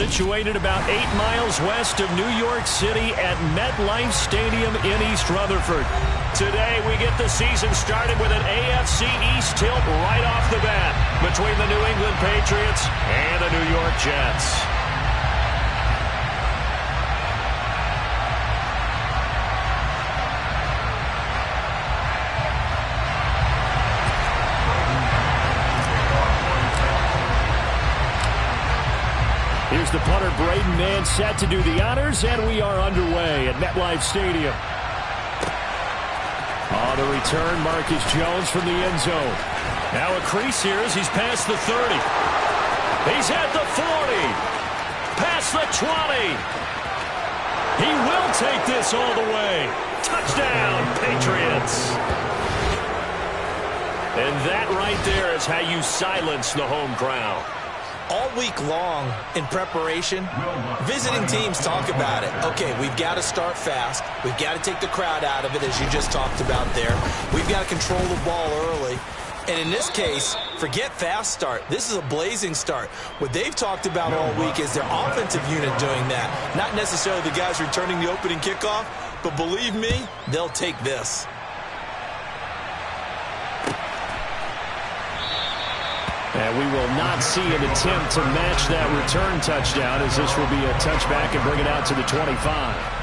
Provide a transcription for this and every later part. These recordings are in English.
situated about 8 miles west of New York City at MetLife Stadium in East Rutherford. Today, we get the season started with an AFC East tilt right off the bat between the New England Patriots and the New York Jets. Here's the punter, Braden Mann, set to do the honors, and we are underway at MetLife Stadium. On the return, Marcus Jones from the end zone. Now a crease here as he's past the 30. He's at the 40. Past the 20. He will take this all the way. Touchdown, Patriots. And that right there is how you silence the home crowd. All week long in preparation, visiting teams talk about it. Okay, we've got to start fast. We've got to take the crowd out of it, as you just talked about there. We've got to control the ball early. And in this case, forget fast start. This is a blazing start. What they've talked about all week is their offensive unit doing that. Not necessarily the guys returning the opening kickoff, but believe me, they'll take this. And we will not see an attempt to match that return touchdown, as this will be a touchback and bring it out to the 25.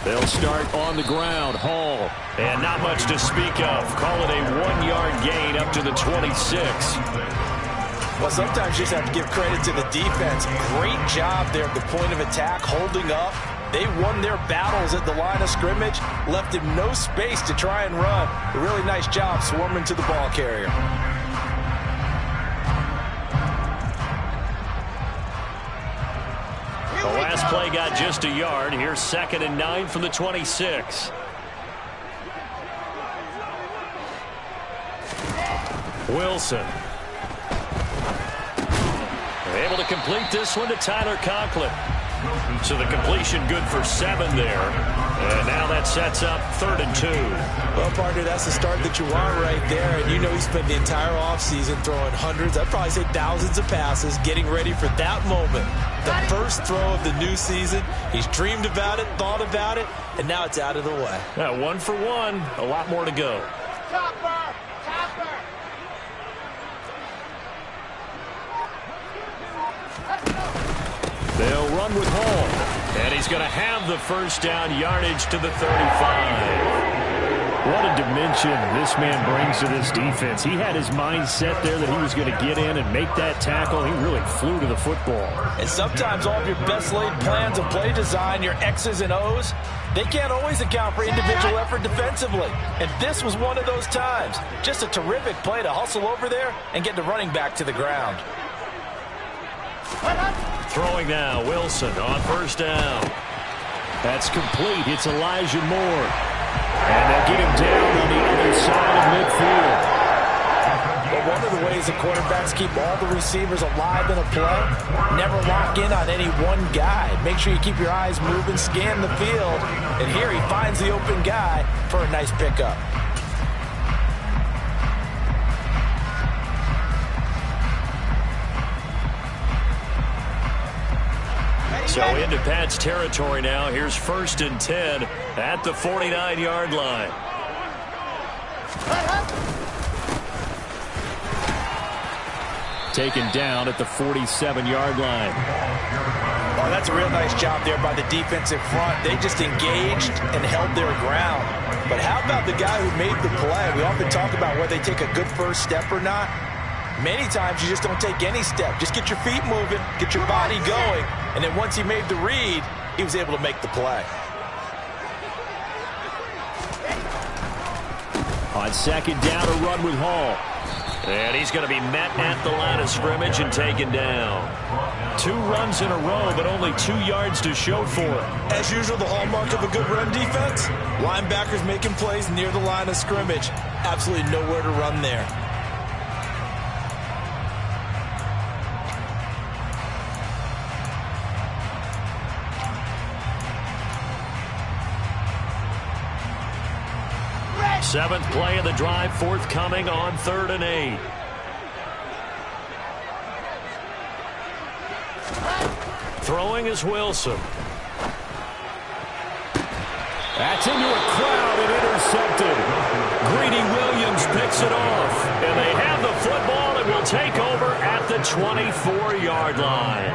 They'll start on the ground. Hall. And not much to speak of. Call it a 1-yard gain up to the 26. Well, sometimes you just have to give credit to the defense. Great job there at the point of attack, holding up. They won their battles at the line of scrimmage, left him no space to try and run. A really nice job swarming to the ball carrier. The last play got just a yard. Here's 2nd and 9 from the 26. Wilson. Able to complete this one to Tyler Conklin. So the completion good for 7 there. And now that sets up 3rd and 2. Well, partner, that's the start that you want right there. And you know he spent the entire offseason throwing hundreds, I'd probably say thousands of passes, getting ready for that moment. The first throw of the new season. He's dreamed about it, thought about it, and now it's out of the way. 1 for 1. A lot more to go. Chopper! Chopper! They'll run with Hall. And he's going to have the first down, yardage to the 35. What a dimension this man brings to this defense. He had his mind set there that he was going to get in and make that tackle. He really flew to the football. And sometimes all of your best laid plans of play design, your X's and O's, they can't always account for individual effort defensively. And this was one of those times. Just a terrific play to hustle over there and get the running back to the ground. Throwing now, Wilson on first down. That's complete. It's Elijah Moore. And they'll get him down on the other side of midfield. Well, one of the ways the quarterbacks keep all the receivers alive in a play, never lock in on any one guy. Make sure you keep your eyes moving, scan the field. And here he finds the open guy for a nice pickup. So into Pat's territory now. Here's 1st and 10 at the 49-yard line. Taken down at the 47-yard line. Oh, that's a real nice job there by the defensive front. They just engaged and held their ground. But how about the guy who made the play? We often talk about whether they take a good first step or not. Many times you just don't take any step. Just get your feet moving, get your body going, and then once he made the read, he was able to make the play. On 2nd down, a run with Hall. And he's going to be met at the line of scrimmage and taken down. 2 runs in a row, but only 2 yards to show for it. As usual, the hallmark of a good run defense, linebackers making plays near the line of scrimmage. Absolutely nowhere to run there. Seventh play of the drive forthcoming on 3rd and 8. Throwing is Wilson. That's into a crowd and intercepted. Greedy Williams picks it off. And they have the football and will take over at the 24-yard line.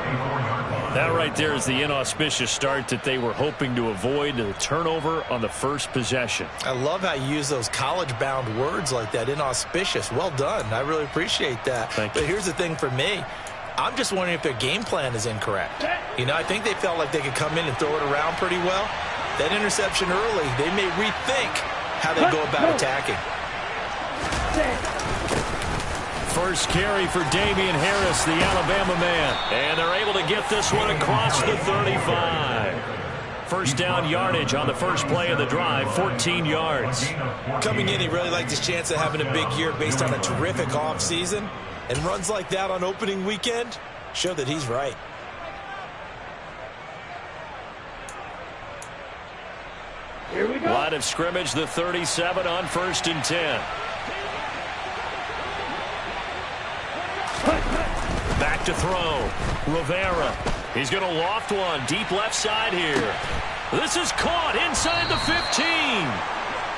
That right there is the inauspicious start that they were hoping to avoid, the turnover on the first possession. I love how you use those college-bound words like that, inauspicious. Well done. I really appreciate that. Thank you. But here's the thing for me. I'm just wondering if their game plan is incorrect. You know, I think they felt like they could come in and throw it around pretty well. That interception early, they may rethink how they go about attacking. First carry for Damian Harris, the Alabama man. And they're able to get this one across the 35. First down yardage on the first play of the drive, 14 yards. Coming in, he really liked his chance of having a big year based on a terrific offseason. And runs like that on opening weekend show that he's right. Here we go. Line of scrimmage, the 37 on 1st and 10. Back to throw. Rivera. He's going to loft one deep left side here. This is caught inside the 15.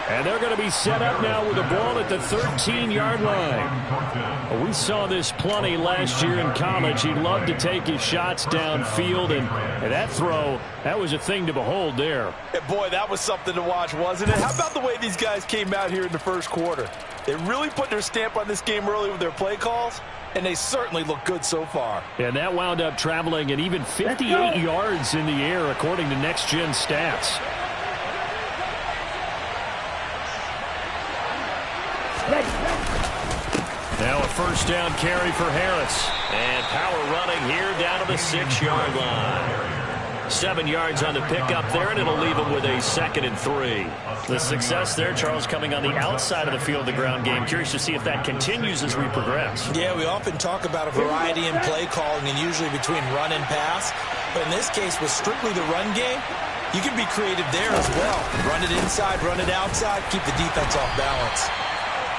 And they're going to be set up now with the ball at the 13-yard line. We saw this plenty last year in college. He loved to take his shots downfield, and that throw, that was a thing to behold there. And boy, that was something to watch, wasn't it? How about the way these guys came out here in the first quarter? They really put their stamp on this game early with their play calls, and they certainly look good so far. And that wound up traveling an even 58 yards in the air, according to Next Gen stats. Now a first down carry for Harris. And power running here down to the 6-yard line. 7 yards on the pickup there, and it'll leave him with a 2nd and 3. The success there, Charles, coming on the outside of the field, the ground game. Curious to see if that continues as we progress. Yeah, we often talk about a variety in play calling and usually between run and pass. But in this case, with strictly the run game, you can be creative there as well. Run it inside, run it outside, keep the defense off balance.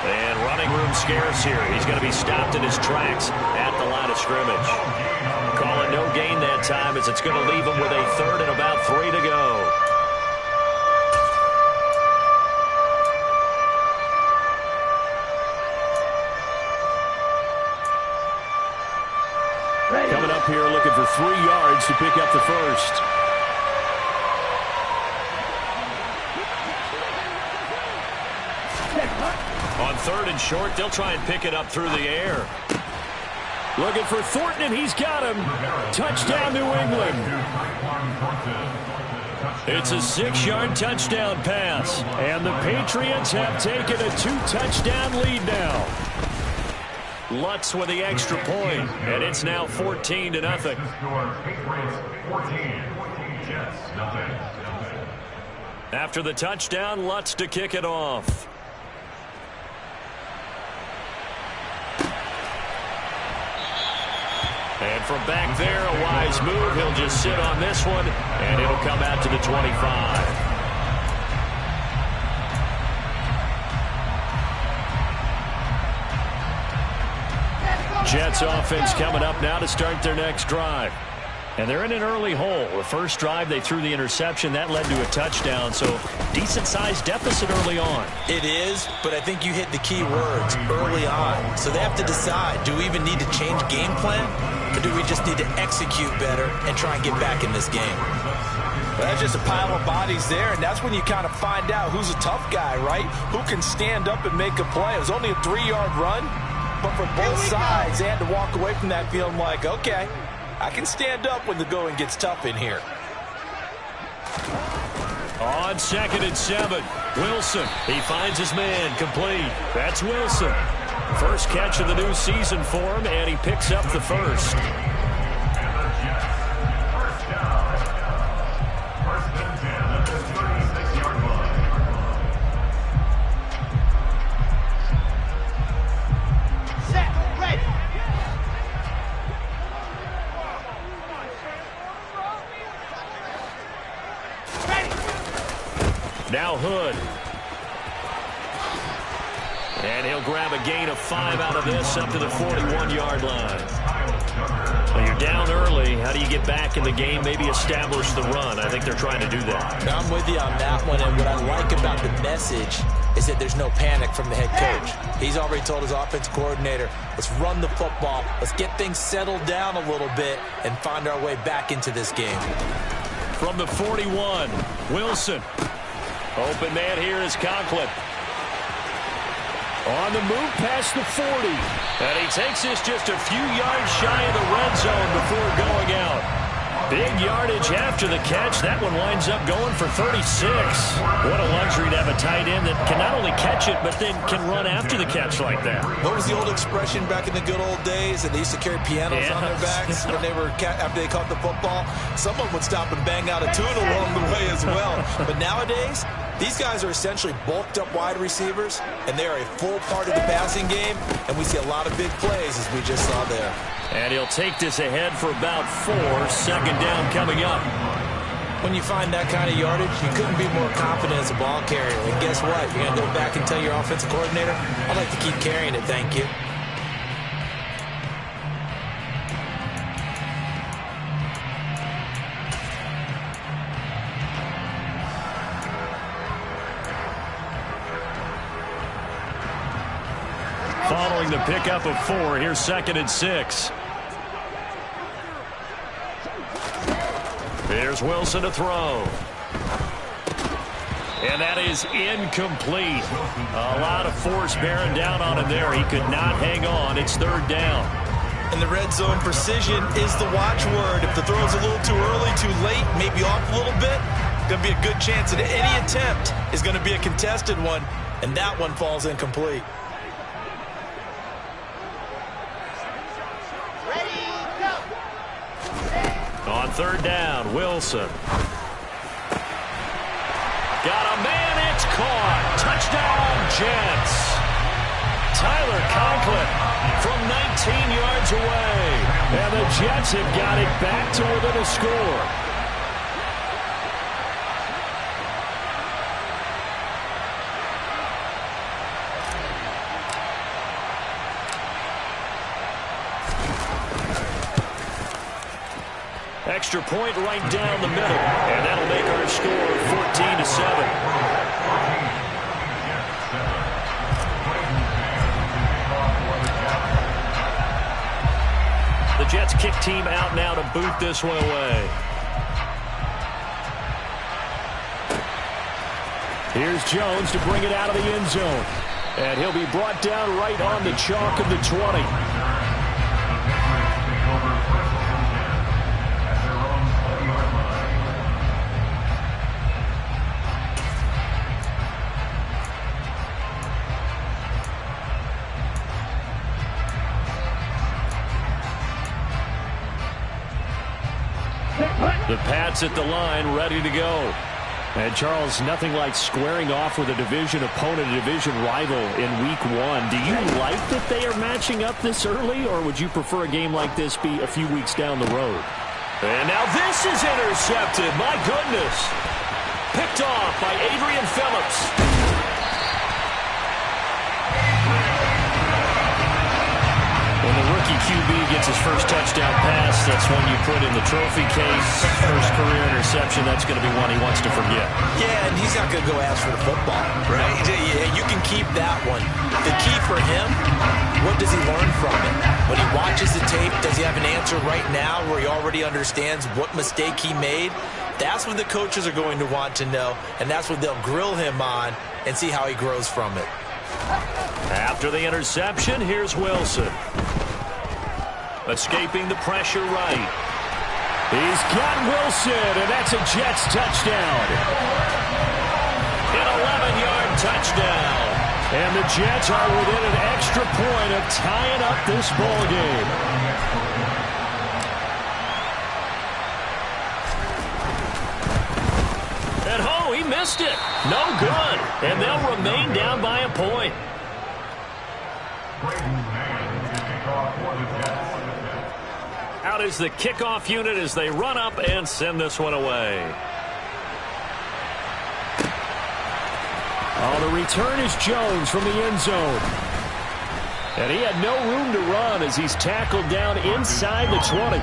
And running room scarce here. He's going to be stopped in his tracks at the line of scrimmage. Calling no gain that time as it's going to leave him with a 3rd and about 3 to go. Coming up here looking for 3 yards to pick up the first. On 3rd and short, they'll try and pick it up through the air. Looking for Thornton, and he's got him. Touchdown, New England. It's a 6-yard touchdown pass. And the Patriots have taken a 2-touchdown lead now. Lutz with the extra point, and it's now 14-0. After the touchdown, Lutz to kick it off. And from back there, a wise move. He'll just sit on this one, and it'll come out to the 25. Jets offense coming up now to start their next drive. And they're in an early hole. The first drive, they threw the interception. That led to a touchdown, so decent-sized deficit early on. It is, but I think you hit the key words, early on. So they have to decide, do we even need to change game plan, or do we just need to execute better and try and get back in this game? Well, that's just a pile of bodies there, and that's when you kind of find out who's a tough guy, right? Who can stand up and make a play. It was only a 3-yard run, but for both sides, they had to walk away from that feeling like, okay, I can stand up when the going gets tough in here. On 2nd and 7, Wilson. He finds his man complete. That's Wilson. First catch of the new season for him, and he picks up the first. Now Hood. And he'll grab a gain of 5 out of this up to the 41-yard line. Well, you're down early. How do you get back in the game, maybe establish the run? I think they're trying to do that. I'm with you on that one, and what I like about the message is that there's no panic from the head coach. He's already told his offensive coordinator, let's run the football, let's get things settled down a little bit and find our way back into this game. From the 41, Wilson. Open man here is Conklin. On the move past the 40. And he takes this just a few yards shy of the red zone before going out. Big yardage after the catch. That one winds up going for 36. What a luxury to have a tight end that can not only catch it, but then can run after the catch like that. What was the old expression back in the good old days? And they used to carry pianos on their backs when they were after they caught the football. Someone would stop and bang out a tune along the way as well. But nowadays, these guys are essentially bulked up wide receivers, and they are a full part of the passing game, and we see a lot of big plays as we just saw there. And he'll take this ahead for about 4. Second down coming up. When you find that kind of yardage, you couldn't be more confident as a ball carrier. And guess what? You're going to go back and tell your offensive coordinator, I'd like to keep carrying it, thank you. Following the pickup of 4, here's 2nd and 6. Here's Wilson to throw. And that is incomplete. A lot of force bearing down on him there. He could not hang on. It's 3rd down. And the red zone precision is the watchword. If the throw's a little too early, too late, maybe off a little bit, going to be a good chance that any attempt is going to be a contested one, and that one falls incomplete. On 3rd down, Wilson. Got a man, it's caught. Touchdown, Jets. Tyler Conklin from 19 yards away. And the Jets have got it back to within a score. Extra point right down the middle, and that'll make our score 14-7. The Jets kick team out now to boot this one away. Here's Jones to bring it out of the end zone, and he'll be brought down right on the chalk of the 20. The Pats at the line, ready to go. And, Charles, nothing like squaring off with a division opponent, a division rival in Week 1. Do you like that they are matching up this early, or would you prefer a game like this be a few weeks down the road? And now this is intercepted. My goodness. Picked off by Adrian Phillips. When the rookie QB gets his first touchdown pass, that's when you put in the trophy case. First career interception, that's going to be one he wants to forget. Yeah, and he's not going to go ask for the football, right? Yeah, you can keep that one. The key for him, what does he learn from it? When he watches the tape, does he have an answer right now where he already understands what mistake he made? That's what the coaches are going to want to know, and that's what they'll grill him on and see how he grows from it. After the interception, here's Wilson. Escaping the pressure right. He's got Wilson, and that's a Jets touchdown. An 11-yard touchdown. And the Jets are within an extra point of tying up this ball game. And oh, he missed it. No good. And they'll remain down by a point. Out is the kickoff unit as they run up and send this one away. Oh, the return is Jones from the end zone. And he had no room to run as he's tackled down inside the 20.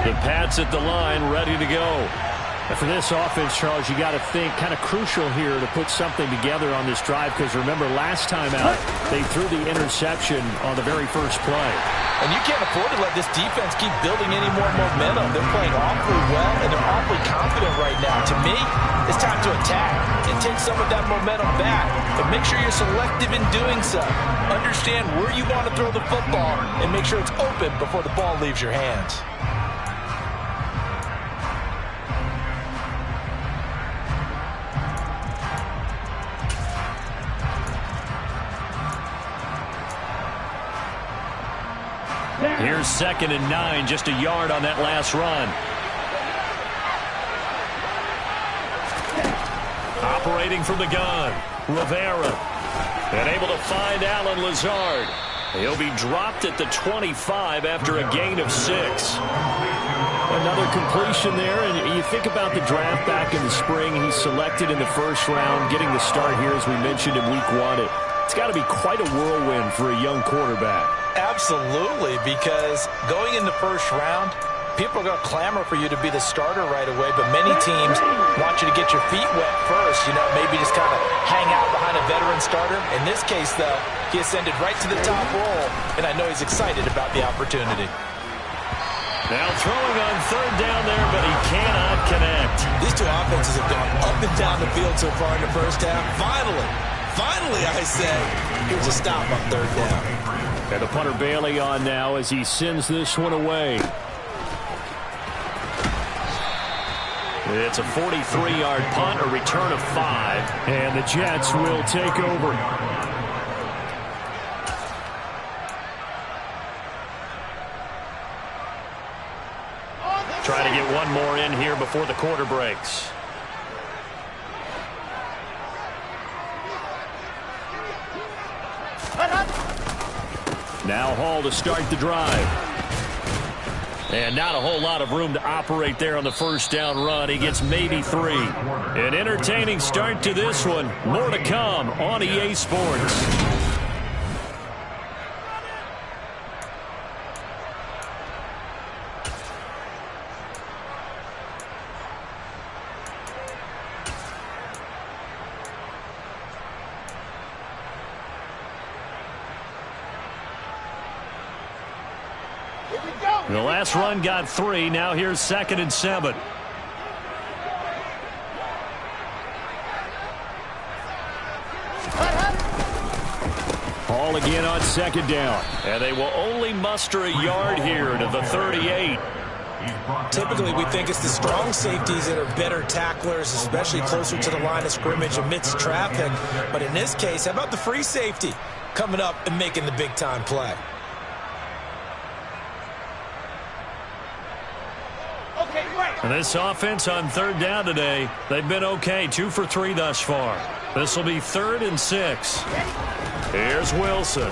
The Pats at the line, ready to go. And for this offense, Charles, you got to think kind of crucial here to put something together on this drive because remember last time out they threw the interception on the very first play. And you can't afford to let this defense keep building any more momentum. They're playing awfully well and they're awfully confident right now. To me, it's time to attack and take some of that momentum back. But make sure you're selective in doing so. Understand where you want to throw the football and make sure it's open before the ball leaves your hands. Here's 2nd and 9, just a yard on that last run. Operating from the gun, Rivera. And able to find Alan Lazard. He'll be dropped at the 25 after a gain of 6. Another completion there, and you think about the draft back in the spring. He's selected in the first round, getting the start here, as we mentioned in week 1. It's got to be quite a whirlwind for a young quarterback. Absolutely, because going in the first round, people are going to clamor for you to be the starter right away, but many teams want you to get your feet wet first, maybe just kind of hang out behind a veteran starter. In this case, though, he ascended right to the top role, and I know he's excited about the opportunity. Now throwing on 3rd down there, but he cannot connect. These two offenses have gone up and down the field so far in the first half. Finally, I say, here's a stop on 3rd down. And the punter Bailey on now as he sends this one away. It's a 43-yard punt, a return of 5. And the Jets will take over. Try to get one more in here before the quarter breaks. Now Hall to start the drive. And not a whole lot of room to operate there on the first down run. He gets maybe 3. An entertaining start to this one. More to come on EA Sports. The last run got 3. Now here's 2nd and 7. Hall again on 2nd down. And they will only muster a yard here to the 38. Typically, we think it's the strong safeties that are better tacklers, especially closer to the line of scrimmage amidst traffic. But in this case, how about the free safety coming up and making the big-time play? And this offense on 3rd down today, they've been okay. 2 for 3 thus far. This will be 3rd and 6. Here's Wilson.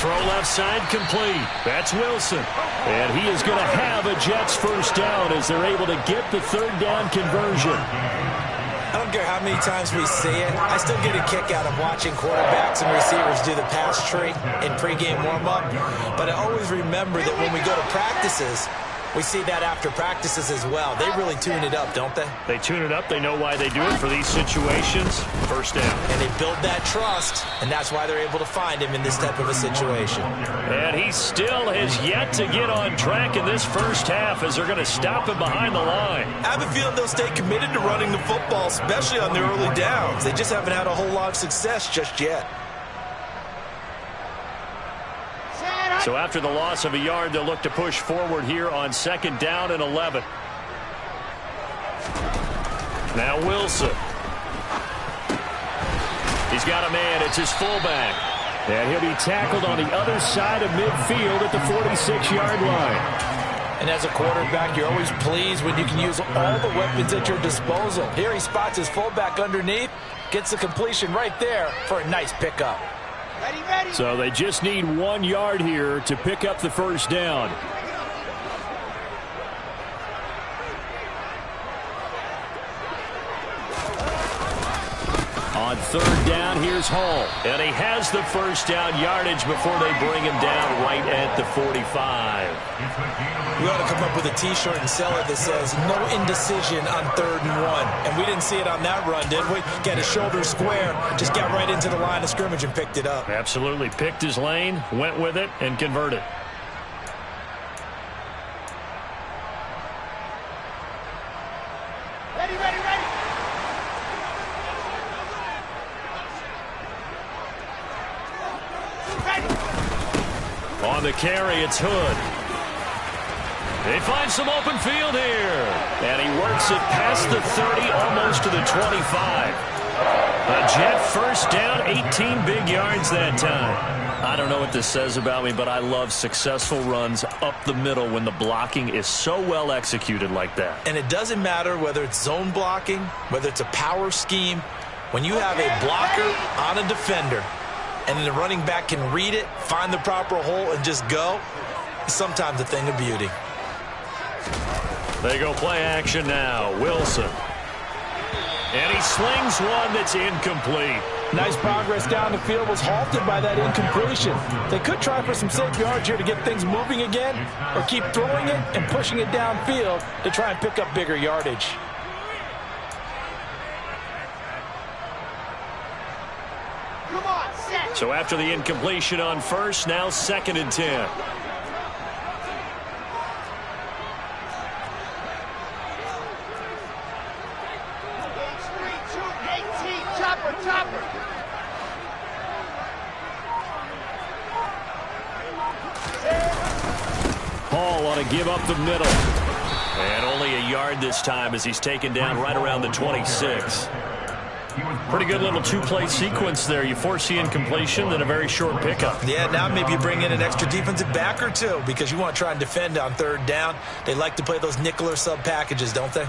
Throw left side complete. That's Wilson. And he is going to have a Jets first down as they're able to get the 3rd down conversion. I don't care how many times we see it. I still get a kick out of watching quarterbacks and receivers do the pass tree in pregame warm-up. But I always remember that when we go to practices, we see that after practices as well. They really tune it up, don't they? They tune it up. They know why they do it for these situations. First down. And they build that trust, and that's why they're able to find him in this type of a situation. And he still has yet to get on track in this first half as they're going to stop him behind the line. I have a feeling they'll stay committed to running the football, especially on their early downs. They just haven't had a whole lot of success just yet. Set So after the loss of a yard, they'll look to push forward here on 2nd down and 11. Now Wilson. He's got a man. It's his fullback. And he'll be tackled on the other side of midfield at the 46-yard line. And as a quarterback, you're always pleased when you can use all the weapons at your disposal. Here he spots his fullback underneath, gets the completion right there for a nice pickup. Ready, ready. So they just need 1 yard here to pick up the first down. On 3rd down, here's Hall. And he has the first down yardage before they bring him down right at the 45. We ought to come up with a T-shirt and sell it that says, no indecision on 3rd and 1. And we didn't see it on that run, did we? Got his shoulder square, just got right into the line of scrimmage and picked it up. Absolutely. Picked his lane, went with it, and converted. Ready, ready, ready. On the carry, it's Hood. They find some open field here. And he works it past the 30, almost to the 25. A Jet first down, 18 big yards that time. I don't know what this says about me, but I love successful runs up the middle when the blocking is so well executed like that. And it doesn't matter whether it's zone blocking, whether it's a power scheme. When you have a blocker on a defender, and the running back can read it, find the proper hole, and just go, it's sometimes a thing of beauty. They go play action now. Wilson. And he slings one that's incomplete. Nice progress down the field, was halted by that incompletion. They could try for some safe yards here to get things moving again, or keep throwing it and pushing it downfield to try and pick up bigger yardage. Come on, set. So after the incompletion on first, now 2nd and 10. Hall on to give up the middle. And only a yard this time as he's taken down right around the 26. Pretty good little 2-play sequence there. You force the incompletion, then a very short pickup. Yeah, now maybe you bring in an extra defensive back or two because you want to try and defend on 3rd down. They like to play those nickel or sub packages, don't they?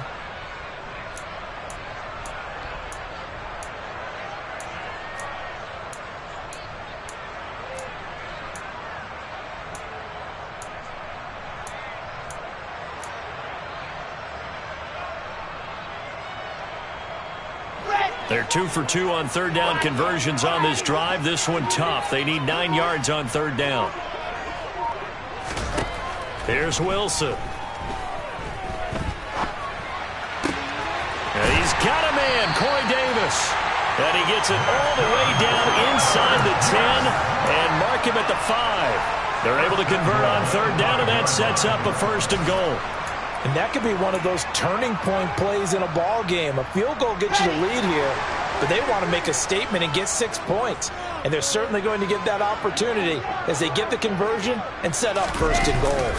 They're 2 for 2 on 3rd down conversions on this drive. This one tough. They need 9 yards on 3rd down. Here's Wilson. And he's got a man, Corey Davis. And he gets it all the way down inside the 10 and mark him at the 5. They're able to convert on 3rd down, and that sets up a 1st and goal. And that could be one of those turning point plays in a ball game. A field goal gets you the lead here, but they want to make a statement and get 6 points. And they're certainly going to get that opportunity as they get the conversion and set up 1st and goal.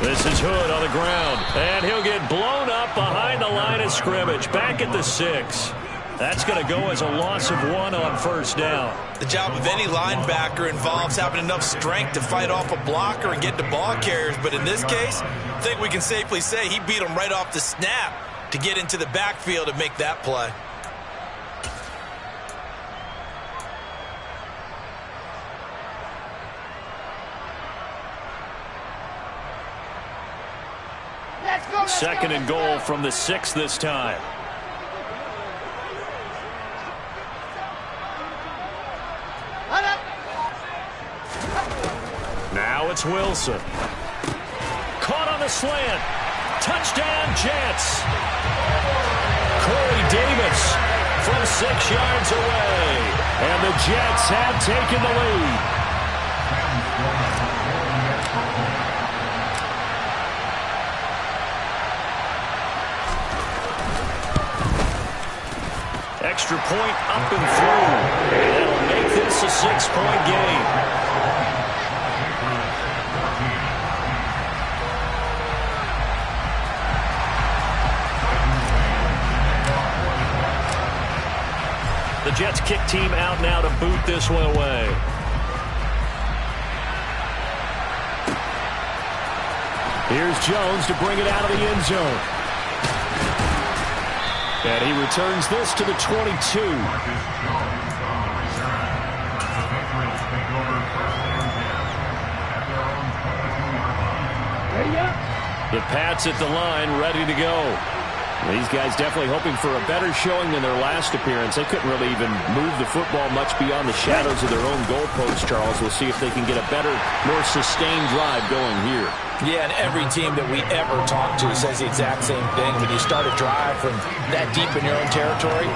This is Hood on the ground, and he'll get blown up behind the line of scrimmage, back at the 6. That's going to go as a loss of 1 on 1st down. The job of any linebacker involves having enough strength to fight off a blocker and get to ball carriers. But in this case, I think we can safely say he beat him right off the snap to get into the backfield and make that play. Let's go, let's 2nd go, and goal from the 6 this time. Now it's Wilson. Caught on the slant. Touchdown, Jets. Corey Davis from 6 yards away. And the Jets have taken the lead. Extra point up and through. And that'll make this a 6-point game. Jets kick team out now to boot this one away. Here's Jones to bring it out of the end zone. And he returns this to the 22. The Pats at the line, ready to go. These guys definitely hoping for a better showing than their last appearance. They couldn't really even move the football much beyond the shadows of their own goalposts, Charles. We'll see if they can get a better, more sustained drive going here. Yeah, and every team that we ever talk to says the exact same thing. When you start a drive from that deep in your own territory,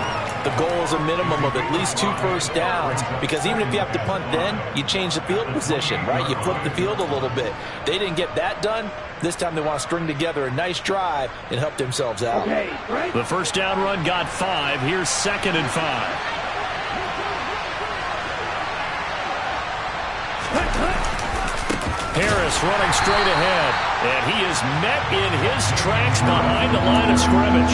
the goal is a minimum of at least 2 first downs, because even if you have to punt then, you change the field position, right? You flip the field a little bit. They didn't get that done. This time they want to string together a nice drive and help themselves out. The first down run got 5. Here's 2nd and 5. Harris running straight ahead, and he is met in his tracks behind the line of scrimmage.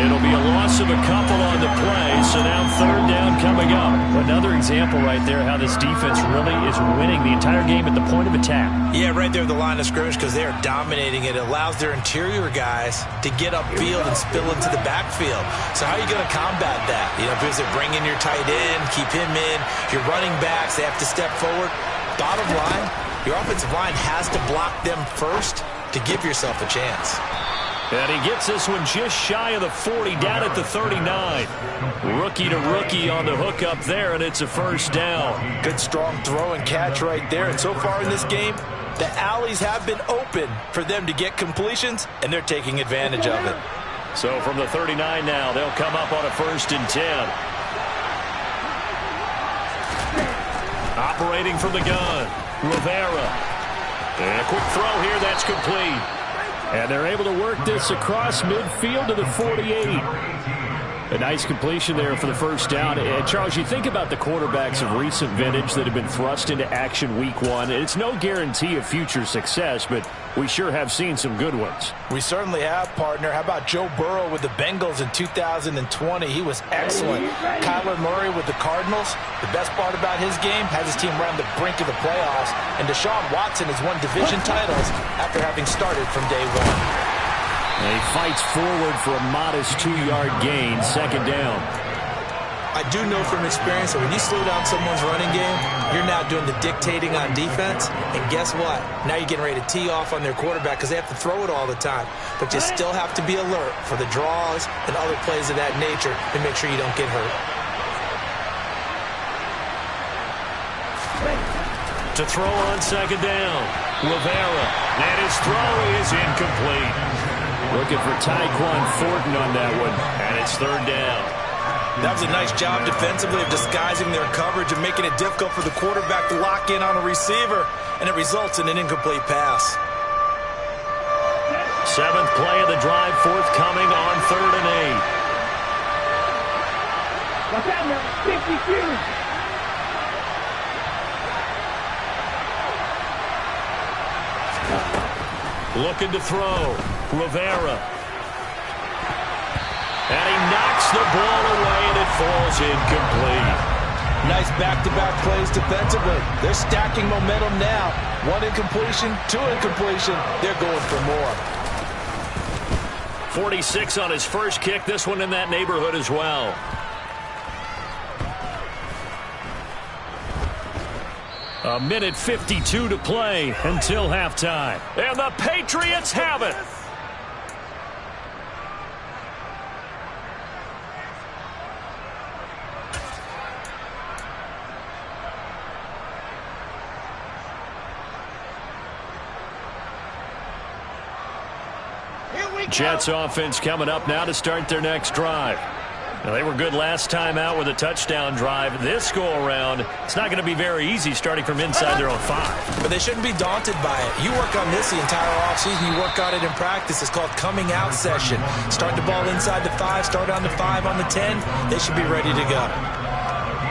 It'll be a loss of a couple on the play, so now 3rd down coming up. Another example right there how this defense really is winning the entire game at the point of attack. Yeah, right there at the line of scrimmage, because they are dominating it. It allows their interior guys to get upfield and spill into the backfield. So how are you going to combat that? You know, because they're bringing your tight end, keep him in. Your running backs, they have to step forward. Bottom line, your offensive line has to block them first to give yourself a chance. And he gets this one just shy of the 40, down at the 39. Rookie to rookie on the hook up there, and it's a first down. Good strong throw and catch right there. And so far in this game, the alleys have been open for them to get completions, and they're taking advantage of it. So from the 39 now, they'll come up on a 1st and 10. Operating from the gun, Rivera. And a quick throw here, that's complete. And they're able to work this across midfield to the 48. A nice completion there for the first down. And Charles, you think about the quarterbacks of recent vintage that have been thrust into action week 1. It's no guarantee of future success, but we sure have seen some good ones. We certainly have, partner. How about Joe Burrow with the Bengals in 2020? He was excellent. Kyler Murray with the Cardinals. The best part about his game, has his team around the brink of the playoffs. And Deshaun Watson has won division titles after having started from day 1. And he fights forward for a modest 2-yard gain, 2nd down. I do know from experience that when you slow down someone's running game, you're now doing the dictating on defense. And guess what? Now you're getting ready to tee off on their quarterback because they have to throw it all the time. But you still have to be alert for the draws and other plays of that nature and make sure you don't get hurt. To throw on 2nd down, Rivera. And his throw is incomplete. Looking for Tyquan Thornton on that one, and it's 3rd down. That was a nice job defensively of disguising their coverage and making it difficult for the quarterback to lock in on a receiver, and it results in an incomplete pass. 7th play of the drive, forthcoming on 3rd and 8. What's that, man? 52. Looking to throw. Rivera. And he knocks the ball away, and it falls incomplete. Nice back-to-back plays defensively. They're stacking momentum now. 1 incompletion, 2 incompletion. They're going for more. 46 on his first kick. This one in that neighborhood as well. A minute 52 to play until halftime. And the Patriots have it. Jets offense coming up now to start their next drive. Now, they were good last time out with a touchdown drive. This go-around, it's not going to be very easy starting from inside their own 5. But they shouldn't be daunted by it. You work on this the entire offseason. You work on it in practice. It's called coming out session. Start the ball inside the 5, start on the 5, on the 10. They should be ready to go.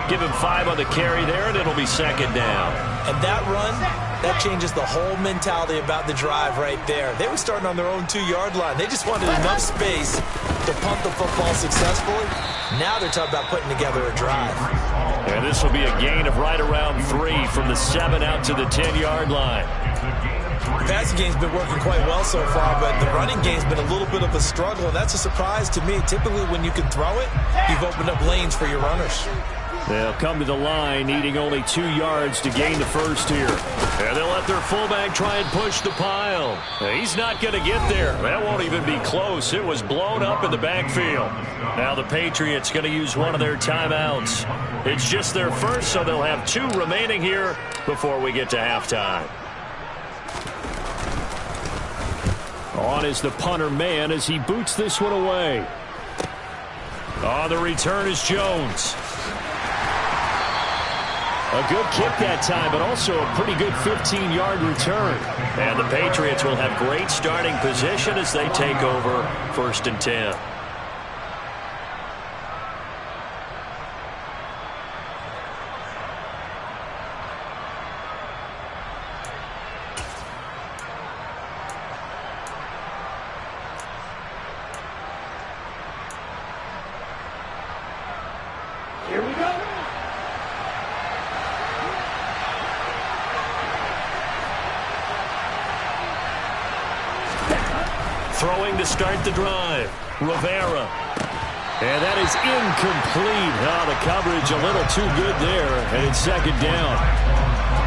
Give him 5 on the carry there, and it'll be 2nd down. And that run That changes the whole mentality about the drive right there. They were starting on their own 2-yard line. They just wanted enough space to pump the football successfully. Now they're talking about putting together a drive. And this will be a gain of right around 3 from the 7 out to the 10-yard line. The passing game's been working quite well so far, but the running game's been a little bit of a struggle, and that's a surprise to me. Typically, when you can throw it, you've opened up lanes for your runners. They'll come to the line, needing only 2 yards to gain the first here. And they'll let their fullback try and push the pile. He's not going to get there. That won't even be close. It was blown up in the backfield. Now the Patriots going to use one of their timeouts. It's just their first, so they'll have 2 remaining here before we get to halftime. On is the punter man as he boots this one away. On the return is Jones. A good kick that time, but also a pretty good 15-yard return. And the Patriots will have great starting position as they take over 1st and 10. Here we go. Throwing to start the drive. Rivera. And that is incomplete. Oh, the coverage a little too good there. And it's 2nd down.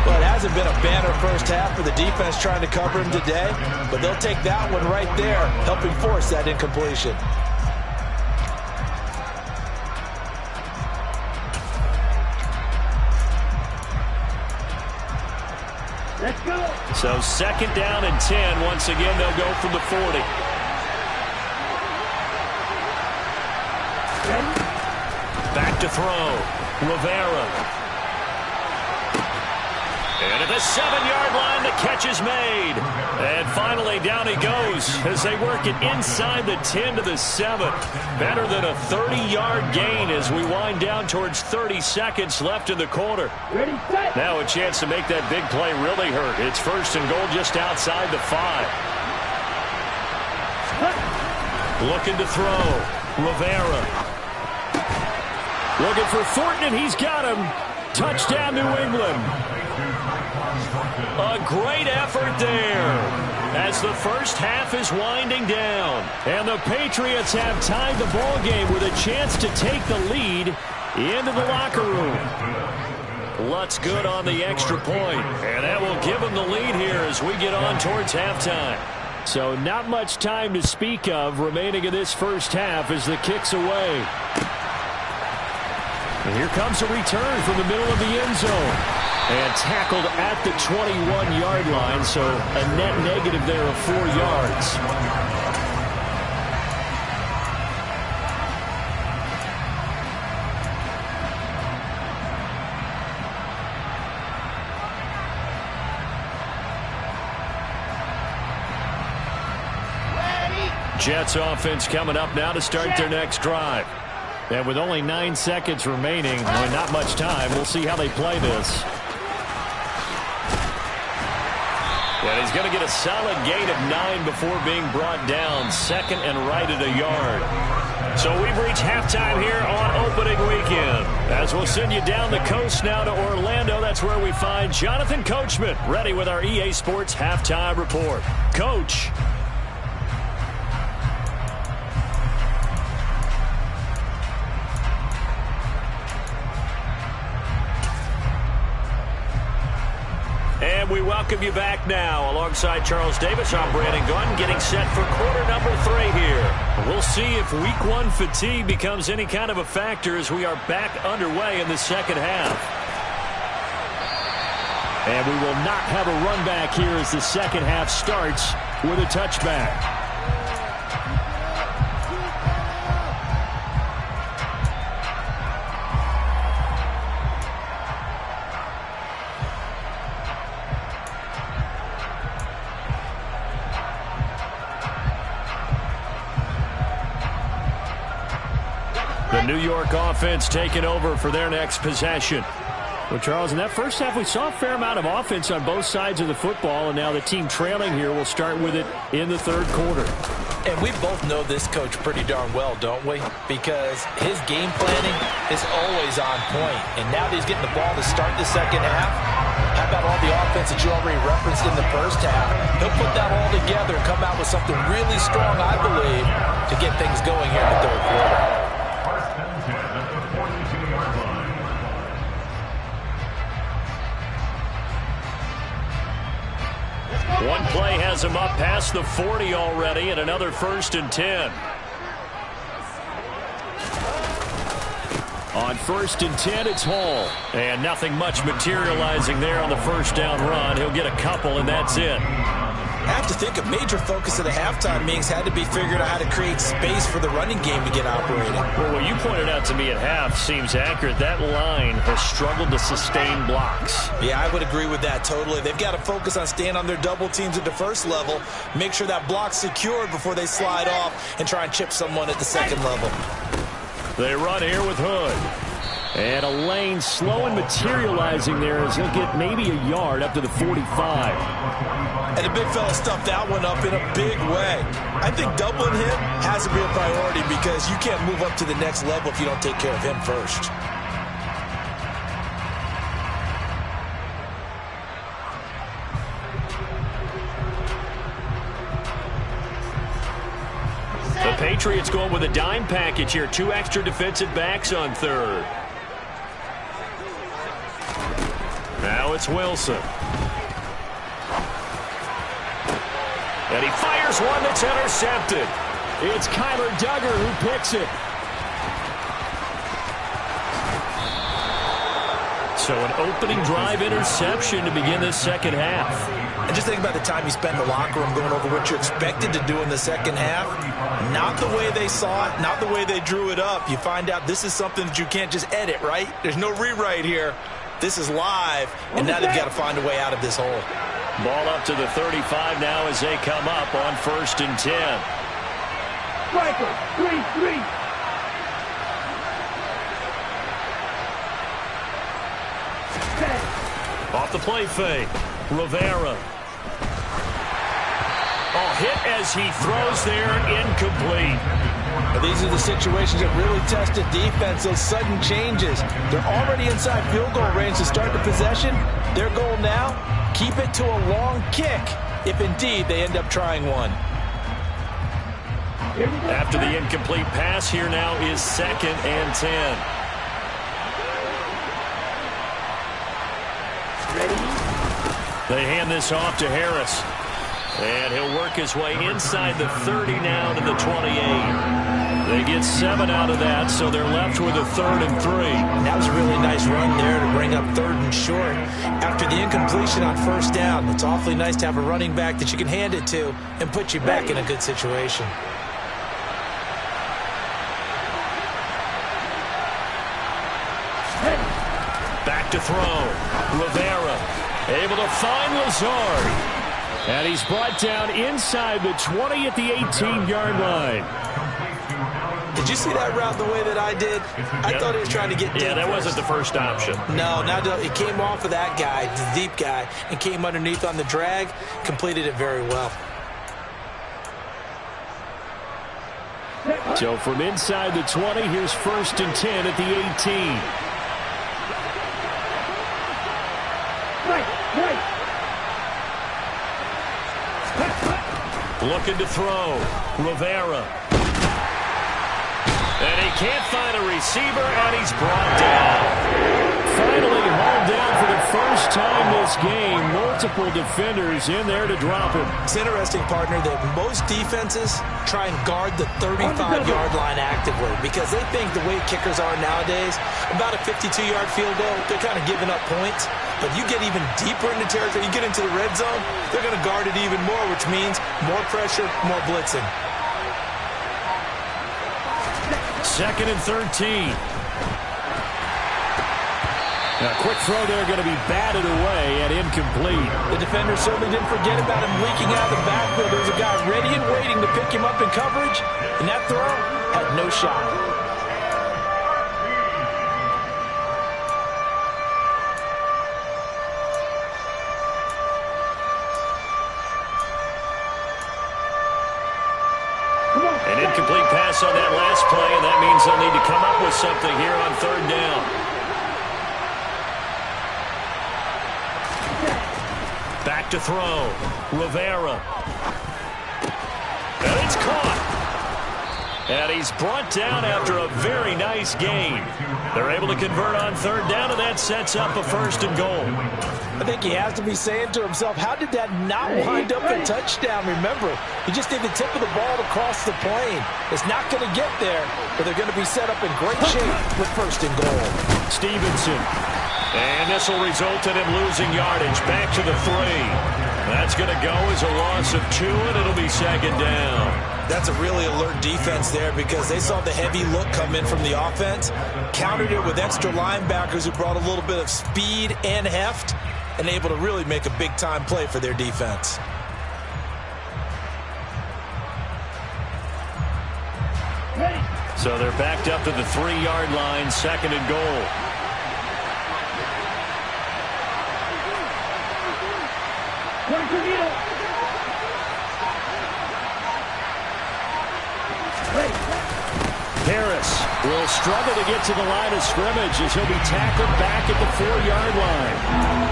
Well, it hasn't been a banner first half for the defense trying to cover him today, but they'll take that one right there, helping force that incompletion. Let's go. So 2nd down and 10. Once again, they'll go from the 40. Back to throw. Rivera. And at the 7-yard line, the catch is made. And finally, down he goes as they work it inside the 10 to the 7. Better than a 30-yard gain as we wind down towards 30 seconds left in the quarter. Ready, set. Now a chance to make that big play really hurt. It's 1st and goal just outside the 5. Looking to throw. Rivera. Looking for Thornton, and he's got him. Touchdown, New England. A great effort there as the first half is winding down. And the Patriots have tied the ball game with a chance to take the lead into the locker room. Lutz good on the extra point, and that will give them the lead here as we get on towards halftime. So not much time to speak of remaining in this first half as the kick's away. And here comes a return from the middle of the end zone. And tackled at the 21-yard line, so a net negative there of 4 yards. Jets offense coming up now to start their next drive. And with only 9 seconds remaining, and not much time, we'll see how they play this. And he's going to get a solid gain of 9 before being brought down. 2nd and right at a yard. So we've reached halftime here on opening weekend. As we'll send you down the coast now to Orlando. That's where we find Jonathan Coachman ready with our EA Sports halftime report. Coach. And we welcome you back now. Alongside Charles Davis, I'm Brandon Gunn, getting set for quarter number 3 here. We'll see if week 1 fatigue becomes any kind of a factor as we are back underway in the second half. And we will not have a run back here as the second half starts with a touchback. The New York offense taking over for their next possession. Well, Charles, in that first half, we saw a fair amount of offense on both sides of the football, and now the team trailing here will start with it in the third quarter. And we both know this coach pretty darn well, don't we? Because his game planning is always on point. And now that he's getting the ball to start the second half, how about all the offense that you already referenced in the first half? He'll put that all together and come out with something really strong, I believe, to get things going here in the third quarter. One play has him up past the 40 already, and another 1st and 10. On 1st and 10, it's Hall. And nothing much materializing there on the first down run. He'll get a couple, and that's it. I have to think a major focus of the halftime meetings had to be figuring out how to create space for the running game to get operating. Well, what you pointed out to me at half seems accurate. That line has struggled to sustain blocks. Yeah, I would agree with that totally. They've got to focus on staying on their double teams at the first level, make sure that block's secured before they slide off and try and chip someone at the second level. They run here with Hood. And a lane slow and materializing there as he'll get maybe a yard up to the 45. And the big fella stuffed that one up in a big way. I think doubling him has to be a priority because you can't move up to the next level if you don't take care of him first. The Patriots going with a dime package here. 2 extra defensive backs on third. Now it's Wilson. And he fires one that's intercepted. It's Kyler Duggar who picks it. So an opening drive interception to begin this second half. And just think about the time you spent in the locker room going over what you expected to do in the second half. Not the way they saw it, not the way they drew it up. You find out this is something that you can't just edit, right? There's no rewrite here. This is live, and now they've got to find a way out of this hole. Ball up to the 35 now as they come up on 1st and 10. Striker, 3-3. Off the play fake. Rivera. Oh, hit as he throws there, incomplete. These are the situations that really test a defense, those sudden changes. They're already inside field goal range to start the possession. Their goal now, keep it to a long kick, if indeed they end up trying one. After the incomplete pass, here now is 2nd and 10. They hand this off to Harris. And he'll work his way inside the 30 now to the 28. They get 7 out of that, so they're left with a 3rd and 3. That was a really nice run there to bring up 3rd and short. After the incompletion on 1st down, it's awfully nice to have a running back that you can hand it to and put you back in a good situation. Back to throw. Rivera able to find Lazard. And he's brought down inside the 20 at the 18-yard line. Did you see that route the way that I did? I thought he was trying to get deep. Yeah, that wasn't the first option. No, it came off of that guy, the deep guy, and came underneath on the drag, completed it very well. So from inside the 20, here's 1st and 10 at the 18. Looking to throw. Rivera. And he can't find a receiver, and he's brought down. Finally hauled down for the first time this game. Multiple defenders in there to drop him. It's interesting, partner, that most defenses try and guard the 35-yard line actively because they think the way kickers are nowadays, about a 52-yard field goal, they're kind of giving up points. But you get even deeper into territory, you get into the red zone, they're going to guard it even more, which means more pressure, more blitzing. 2nd and 13. A quick throw there going to be batted away and incomplete. The defender certainly didn't forget about him leaking out of the backfield. There was a guy ready and waiting to pick him up in coverage, and that throw had no shot. Incomplete pass on that last play, and that means they'll need to come up with something here on third down. Back to throw. Rivera. And it's caught. And he's brought down after a very nice gain. They're able to convert on third down, and that sets up a 1st and goal. I think he has to be saying to himself, how did that not wind up a touchdown? Remember, he just did the tip of the ball across the plane. It's not going to get there, but they're going to be set up in great shape with 1st and goal. Stevenson. And this will result in him losing yardage. Back to the 3. That's going to go as a loss of 2, and it'll be 2nd down. That's a really alert defense there because they saw the heavy look come in from the offense, countered it with extra linebackers who brought a little bit of speed and heft, and able to really make a big-time play for their defense. So they're backed up to the 3-yard line, 2nd and goal. Harris will struggle to get to the line of scrimmage as he'll be tackled back at the 4-yard line.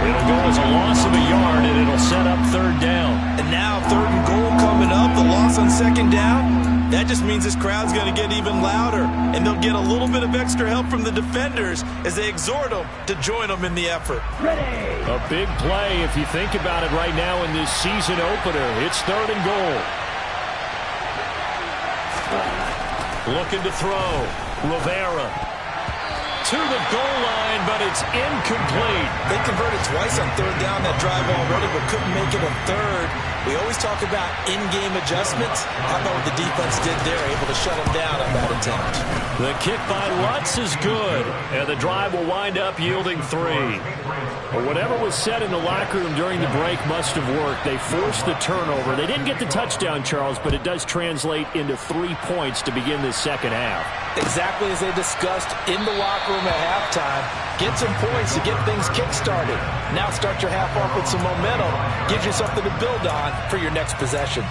It'll go as a loss of a yard, and it'll set up 3rd down. And now 3rd and goal coming up, the loss on 2nd down. That just means this crowd's going to get even louder, and they'll get a little bit of extra help from the defenders as they exhort them to join them in the effort. A big play if you think about it right now in this season opener. It's 3rd and goal. Looking to throw. Rivera to the goal line, but it's incomplete. They converted twice on 3rd down that drive already, but couldn't make it a 3rd. We always talk about in-game adjustments. How about what the defense did there, able to shut them down on that attempt. The kick by Lutz is good, and the drive will wind up yielding 3. But whatever was said in the locker room during the break must have worked. They forced the turnover. They didn't get the touchdown, Charles, but it does translate into 3 points to begin this 2nd half. Exactly as they discussed in the locker room at halftime. Get some points to get things kick-started. Now start your half off with some momentum. Gives you something to build on for your next possession.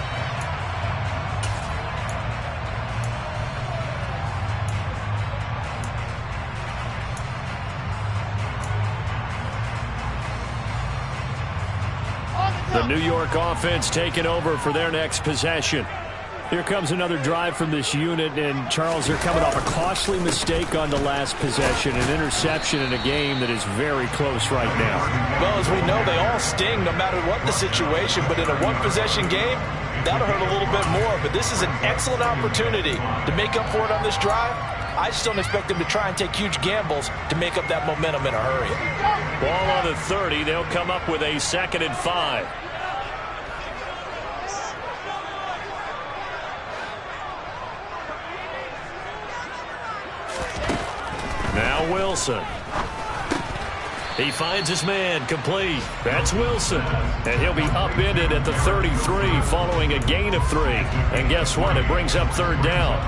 The New York offense taking over for their next possession. Here comes another drive from this unit, and Charles, they're coming off a costly mistake on the last possession, an interception in a game that is very close right now. Well, as we know, they all sting no matter what the situation, but in a one-possession game, that'll hurt a little bit more. But this is an excellent opportunity to make up for it on this drive. I just don't expect them to try and take huge gambles to make up that momentum in a hurry. Ball on the 30. They'll come up with a 2nd and 5. Now Wilson. He finds his man, complete. That's Wilson. And he'll be upended at the 33 following a gain of 3. And guess what? It brings up 3rd down.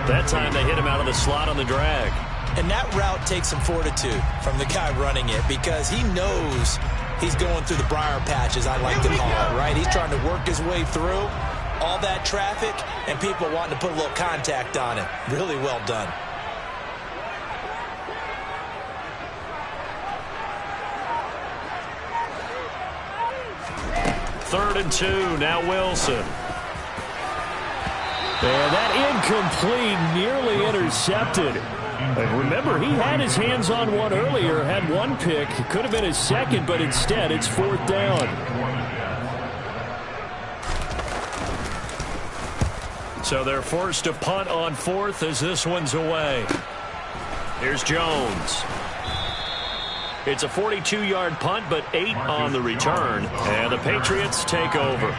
That time they hit him out of the slot on the drag. And that route takes some fortitude from the guy running it because he knows he's going through the briar patch, as I like to call it, right? He's trying to work his way through all that traffic and people wanting to put a little contact on it. Really well done. Third and 2, now Wilson. And that incomplete, nearly intercepted. And remember, he had his hands on one earlier, had one pick. It could have been his 2nd, but instead it's 4th down. So they're forced to punt on 4th as this one's away. Here's Jones. It's a 42-yard punt, but 8 on the return. And the Patriots take over.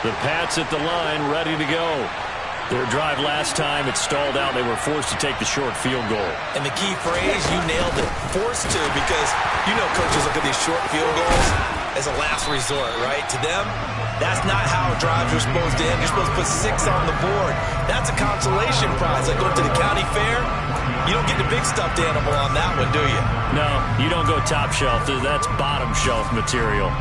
The Pats at the line, ready to go. Their drive last time, it stalled out. They were forced to take the short field goal. And the key phrase, you nailed it, forced to, because you know coaches look at these short field goals as a last resort, right? To them, That's not how drives are supposed to end. You're supposed to put 6 on the board. That's a consolation prize. Like going to the county fair, you don't get the big stuffed animal on that one, do you? No, you don't go top shelf. That's bottom shelf material.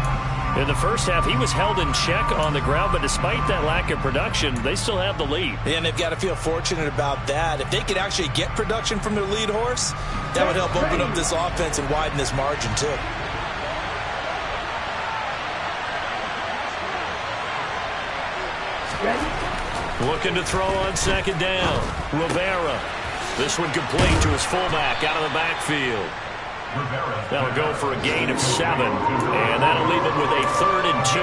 In the first half, he was held in check on the ground, but despite that lack of production, they still have the lead. And they've got to feel fortunate about that. If they could actually get production from their lead horse, that would help open up this offense and widen this margin, too. Looking to throw on second down. Rivera. This one complete to his fullback out of the backfield. That'll go for a gain of 7, and that'll leave him with a 3rd and 2.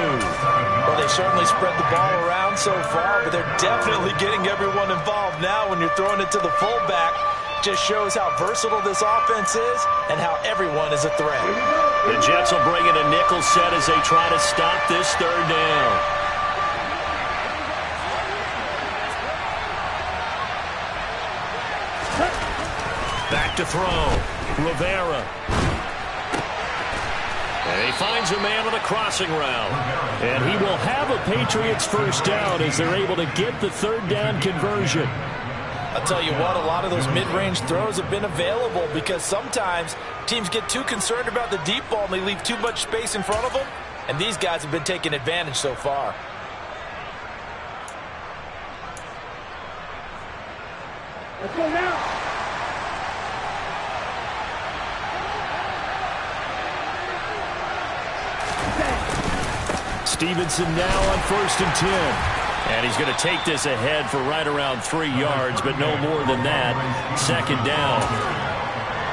Well, they certainly spread the ball around so far, but they're definitely getting everyone involved now when you're throwing it to the fullback. Just shows how versatile this offense is and how everyone is a threat. The Jets will bring in a nickel set as they try to stop this 3rd down. Back to throw. Rivera. And he finds a man on a crossing route. And he will have a Patriots first down as they're able to get the 3rd down conversion. I'll tell you what, a lot of those mid-range throws have been available because sometimes teams get too concerned about the deep ball and they leave too much space in front of them. And these guys have been taking advantage so far. Let's go now. Stevenson now on 1st and 10. And he's going to take this ahead for right around 3 yards, but no more than that. 2nd down.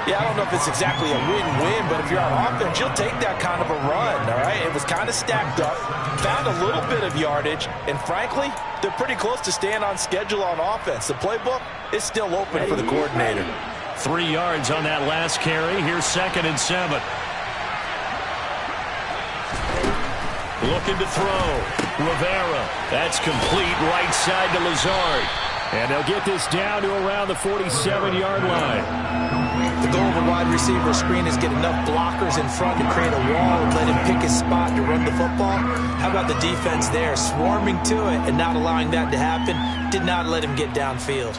Yeah, I don't know if it's exactly a win-win, but if you're on offense, you'll take that kind of a run, all right? It was kind of stacked up, found a little bit of yardage, and frankly, they're pretty close to staying on schedule on offense. The playbook is still open for the coordinator. 3 yards on that last carry. Here's 2nd and 7. Looking to throw. Rivera. That's complete right side to Lazard. And they'll get this down to around the 47-yard line. The goal of a wide receiver screen is get enough blockers in front to create a wall and let him pick his spot to run the football. How about the defense there? Swarming to it and not allowing that to happen. Did not let him get downfield.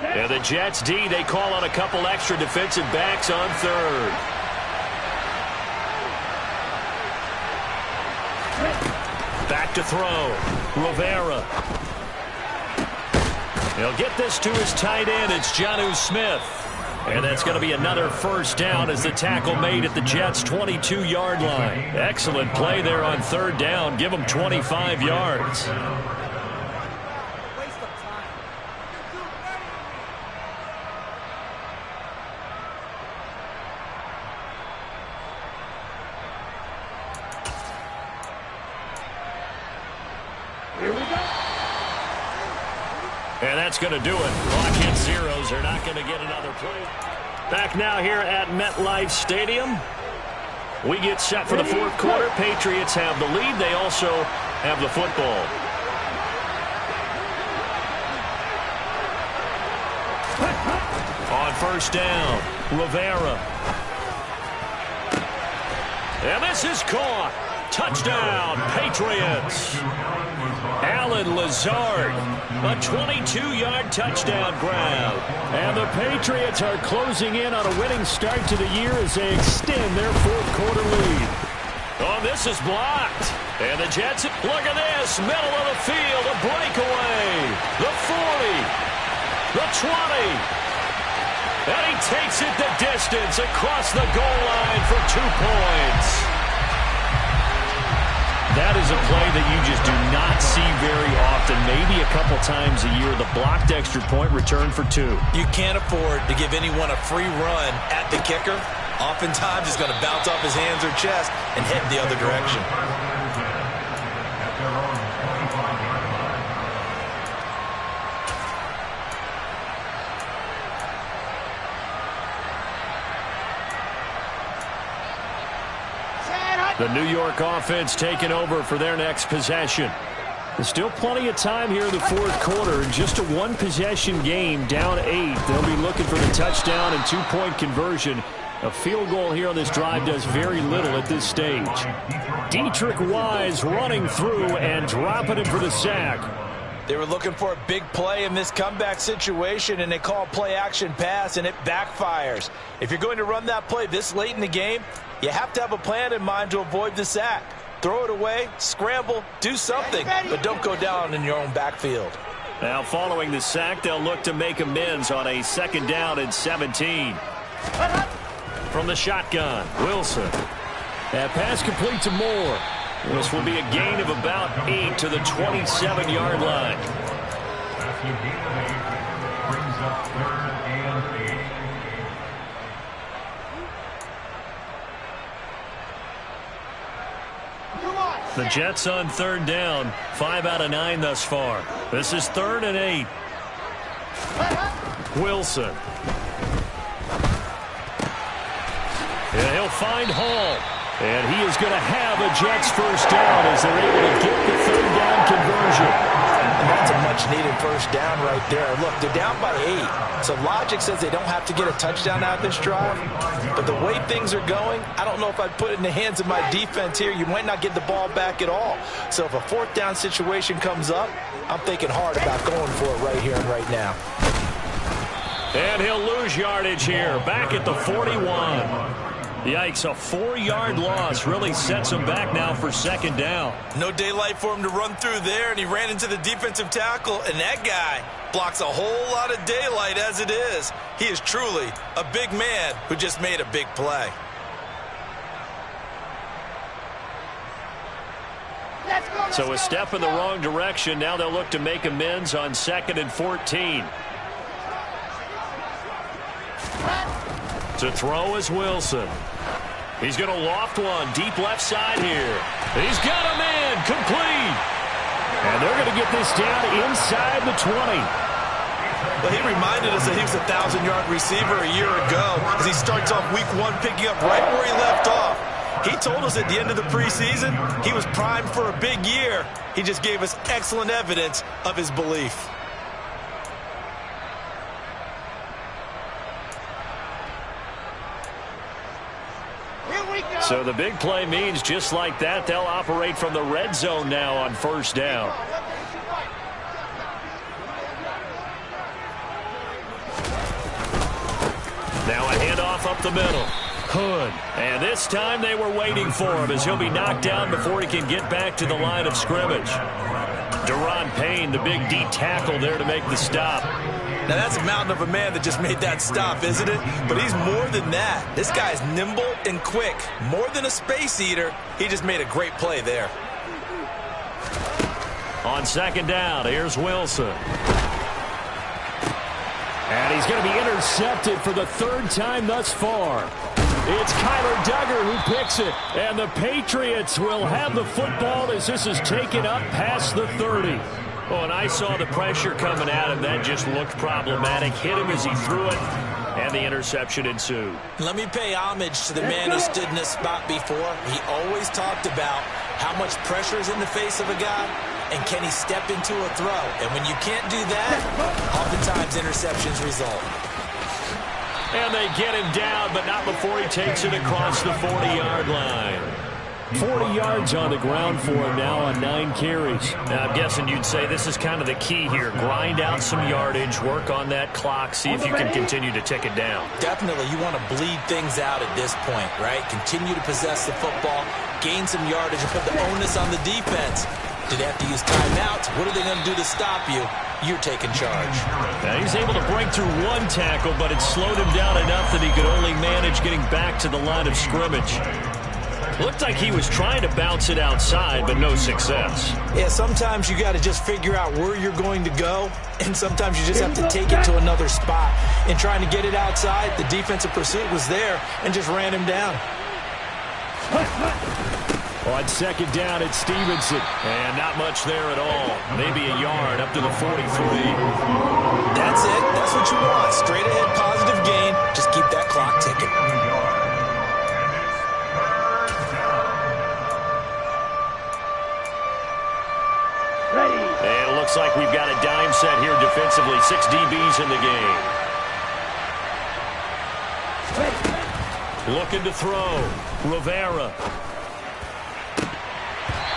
And the Jets D, they call on a couple extra defensive backs on 3rd. Back to throw. Rivera. He'll get this to his tight end. It's Jonnu Smith. And that's going to be another first down as the tackle made at the Jets' 22-yard line. Excellent play there on 3rd down. Give them 25 yards. And that's going to do it. Clock hit zeros. They're not going to get another play. Back now here at MetLife Stadium. We get set for the 4th quarter. Patriots have the lead. They also have the football. On 1st down, Rivera. And this is caught. Touchdown, Patriots. Alan Lazard, a 22-yard touchdown grab. And the Patriots are closing in on a winning start to the year as they extend their 4th quarter lead. Oh, this is blocked. And the Jets, look at this, middle of the field, a breakaway. The 40, the 20. And he takes it the distance across the goal line for 2 points. That is a play that you just do not see very often. Maybe a couple times a year, the blocked extra point return for 2. You can't afford to give anyone a free run at the kicker. Oftentimes, he's going to bounce off his hands or chest and head the other direction. The New York offense taking over for their next possession. There's still plenty of time here in the 4th quarter. Just a 1-possession game, down 8. They'll be looking for the touchdown and 2-point conversion A field goal here on this drive does very little at this stage. Dietrich Wise running through and dropping him for the sack. They were looking for a big play in this comeback situation, and they call play action pass, and it backfires. If you're going to run that play this late in the game, you have to have a plan in mind to avoid the sack. Throw it away, scramble, do something, but don't go down in your own backfield. Now following the sack, they'll look to make amends on a 2nd down and 17. From the shotgun, Wilson. That pass complete to Moore. This will be a gain of about 8 to the 27-yard line. Brings up 3rd and 8. The Jets on 3rd down, 5 out of 9 thus far. This is 3rd and 8. Wilson. And he'll find Hall. And he is going to have a Jets 1st down as they're able to get the 3rd down conversion. And that's a much-needed 1st down right there. Look, they're down by 8. So logic says they don't have to get a touchdown out of this drive. But the way things are going, I don't know if I'd put it in the hands of my defense here. You might not get the ball back at all. So if a 4th down situation comes up, I'm thinking hard about going for it right here and right now. And he'll lose yardage here, back at the 41. Yikes, a 4-yard loss really sets him back now for 2nd down. No daylight for him to run through there, and he ran into the defensive tackle, and that guy blocks a whole lot of daylight as it is. He is truly a big man who just made a big play. So a step in the wrong direction. Now they'll look to make amends on 2nd and 14. To throw is Wilson. He's going to loft one deep left side here. He's got a man complete. And they're going to get this down inside the 20. Well, he reminded us that he was a 1,000-yard receiver a year ago as he starts off week 1 picking up right where he left off. He told us at the end of the preseason he was primed for a big year. He just gave us excellent evidence of his belief. So the big play means just like that, they'll operate from the red zone now on 1st down. Now a handoff up the middle. Hood. And this time they were waiting for him as he'll be knocked down before he can get back to the line of scrimmage. Deron Payne, the big D tackle there to make the stop. Now, that's a mountain of a man that just made that stop, isn't it? But he's more than that. This guy's nimble and quick. More than a space eater, he just made a great play there. On 2nd down, here's Wilson. And he's going to be intercepted for the 3rd time thus far. It's Kyler Duggar who picks it. And the Patriots will have the football as this is taken up past the 30. Oh, and I saw the pressure coming at him. That just looked problematic. Hit him as he threw it, and the interception ensued. Let me pay homage to the man who stood in this spot before. He always talked about how much pressure is in the face of a guy, and can he step into a throw. And when you can't do that, oftentimes interceptions result. And they get him down, but not before he takes it across the 40-yard line. 40 yards on the ground for him now on 9 carries. Now, I'm guessing you'd say this is kind of the key here. Grind out some yardage, work on that clock, see if you can continue to tick it down. Definitely, you want to bleed things out at this point, right? Continue to possess the football, gain some yardage, and put the onus on the defense. Do they have to use timeouts? What are they going to do to stop you? You're taking charge. Now, he's able to break through one tackle, but it slowed him down enough that he could only manage getting back to the line of scrimmage. Looked like he was trying to bounce it outside, but no success. Yeah, sometimes you got to just figure out where you're going to go, and sometimes you just have to take it to another spot. In trying to get it outside, the defensive pursuit was there and just ran him down. On 2nd down, it's Stevenson. And not much there at all. Maybe a yard up to the 43. That's it. That's what you want. Straight ahead, positive gain. Just keep that clock ticking. And it looks like we've got a dime set here defensively. 6 DBs in the game. Looking to throw. Rivera.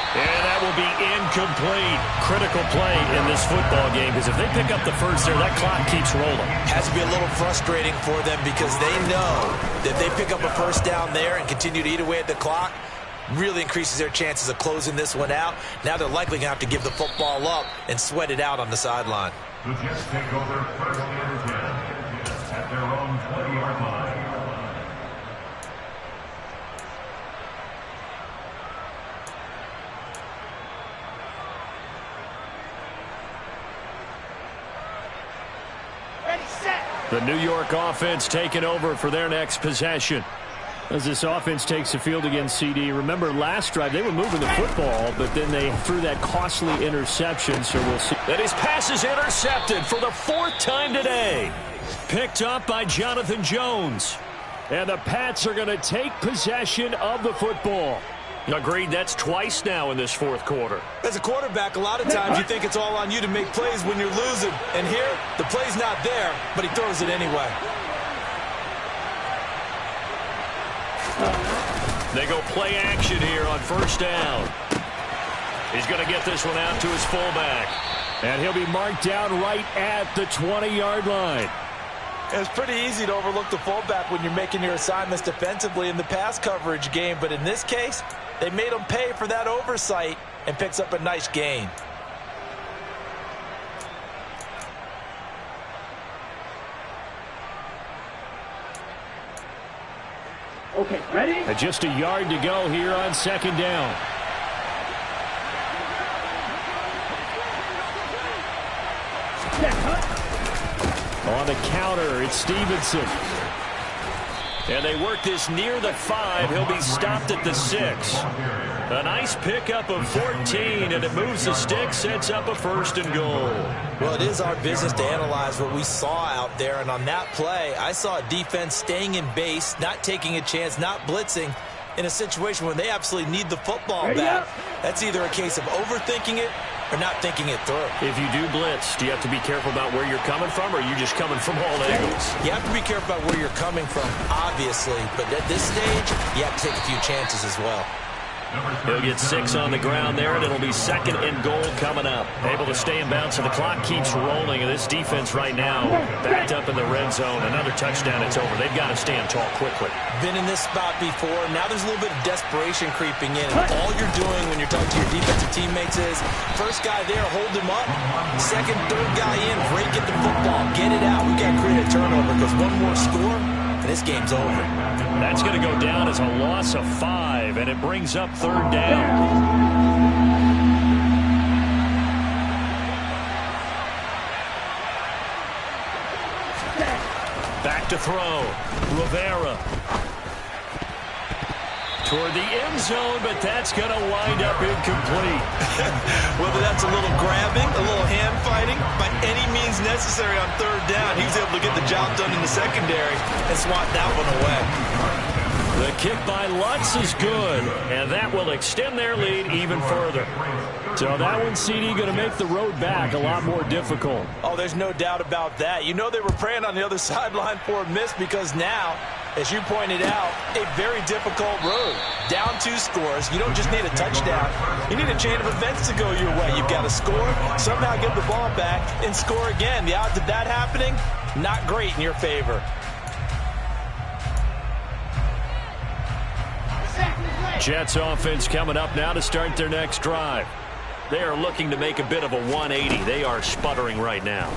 And that will be incomplete. Critical play in this football game, because if they pick up the first there, that clock keeps rolling. Has to be a little frustrating for them because they know that if they pick up a first down there and continue to eat away at the clock, really increases their chances of closing this one out. Now they're likely going to have to give the football up and sweat it out on the sideline. The Jets take over first and 10 at their own 20-yard line. The New York offense taking over for their next possession. As this offense takes the field against CD, remember last drive they were moving the football, but then they threw that costly interception, so we'll see. And his pass is intercepted for the 4th time today. Picked up by Jonathan Jones. And the Pats are going to take possession of the football. Agreed, that's twice now in this 4th quarter. As a quarterback, a lot of times you think it's all on you to make plays when you're losing. And here, the play's not there, but he throws it anyway. They go play action here on first down. He's going to get this one out to his fullback. And he'll be marked down right at the 20-yard line. It's pretty easy to overlook the fullback when you're making your assignments defensively in the pass coverage game. But in this case, they made him pay for that oversight and picks up a nice gain. Okay, ready? And just a yard to go here on second down. On the counter, it's Stevenson. And they work this near the 5. He'll be stopped at the 6. A nice pickup of 14, and it moves the stick, sets up a 1st and goal. Well, it is our business to analyze what we saw out there, and on that play, I saw a defense staying in base, not taking a chance, not blitzing, in a situation where they absolutely need the football back. That's either a case of overthinking it or not thinking it through. If you do blitz, do you have to be careful about where you're coming from, or are you just coming from all angles? You have to be careful about where you're coming from, obviously, but at this stage, you have to take a few chances as well. He'll get 6 on the ground there, and it'll be 2nd and goal coming up. Able to stay in bounds, so the clock keeps rolling, and this defense right now backed up in the red zone. Another touchdown, it's over. They've got to stand tall quickly. Been in this spot before. Now there's a little bit of desperation creeping in. And all you're doing when you're talking to your defensive teammates is, first guy there, hold him up. Second, third guy in, break at the football. Get it out. We've got to create a turnover because one more score, and this game's over. That's going to go down as a loss of 5, and it brings up 3rd down. Back to throw. Rivera. Toward the end zone, but that's going to wind up incomplete. Whether that's a little grabbing, a little hand fighting, by any means necessary on 3rd down, he was able to get the job done in the secondary and swat that one away. The kick by Lutz is good, and that will extend their lead even further. So that one, CD, going to make the road back a lot more difficult. Oh, there's no doubt about that. You know they were praying on the other sideline for a miss because now, as you pointed out, a very difficult road. Down 2 scores. You don't just need a touchdown. You need a chain of events to go your way. You've got to score, somehow get the ball back, and score again. The odds of that happening, not great in your favor. Jets offense coming up now to start their next drive. They are looking to make a bit of a 180. They are sputtering right now.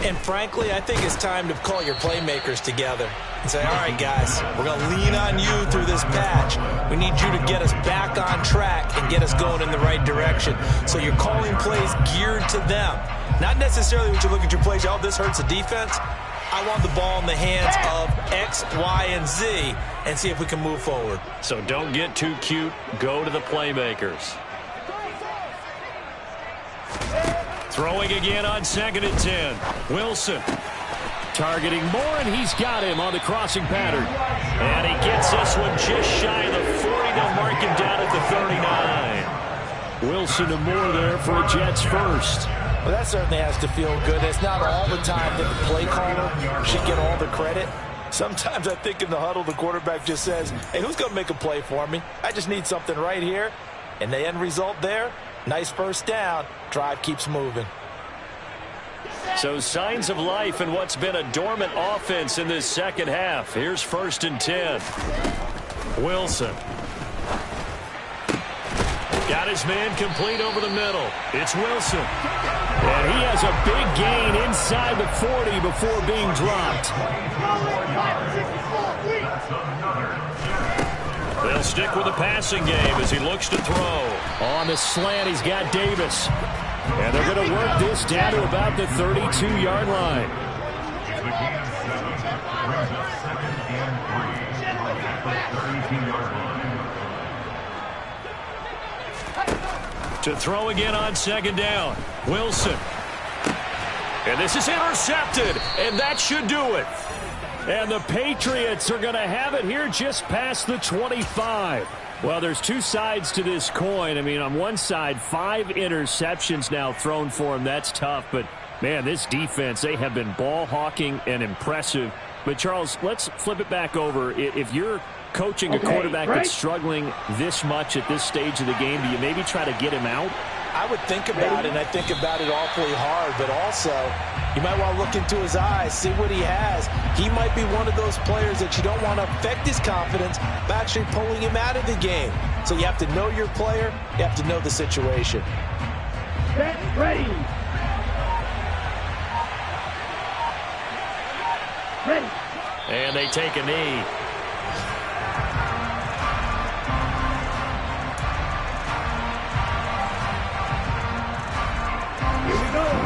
And frankly, I think it's time to call your playmakers together and say, all right, guys, we're going to lean on you through this patch. We need you to get us back on track and get us going in the right direction. So you're calling plays geared to them. Not necessarily when you look at your plays, oh, this hurts the defense. I want the ball in the hands of X, Y, and Z and see if we can move forward. So don't get too cute. Go to the playmakers. Throwing again on 2nd and 10. Wilson targeting Moore, and he's got him on the crossing pattern. And he gets this one just shy of the 40. They'll mark him down at the 39. Wilson to Moore there for a Jets first. Well, that certainly has to feel good. It's not all the time that the play caller should get all the credit. Sometimes I think in the huddle, the quarterback just says, hey, who's going to make a play for me? I just need something right here. And the end result there, nice first down. Drive keeps moving. So signs of life in what's been a dormant offense in this second half. Here's 1st and 10. Wilson. Got his man complete over the middle. It's Wilson. And he has a big gain inside the 40 before being dropped. They'll stick with the passing game as he looks to throw. On the slant, he's got Davis. And they're going to work this down to about the 32-yard line. The game 7 brings up 2nd and 3 at the 32-yard line. To throw again on 2nd down. Wilson. And this is intercepted. And that should do it. And the Patriots are going to have it here just past the 25. Well, there's two sides to this coin. I mean, on one side, 5 interceptions now thrown for him. That's tough. But, man, this defense, they have been ball hawking and impressive. But, Charles, let's flip it back over. If you're coaching a quarterback that's struggling this much at this stage of the game, do you maybe try to get him out? I would think about it, and I think about it awfully hard. But also, you might want to look into his eyes, see what he has. He might be one of those players that you don't want to affect his confidence by actually pulling him out of the game. So you have to know your player. You have to know the situation. Set, ready. Ready. And they take a knee.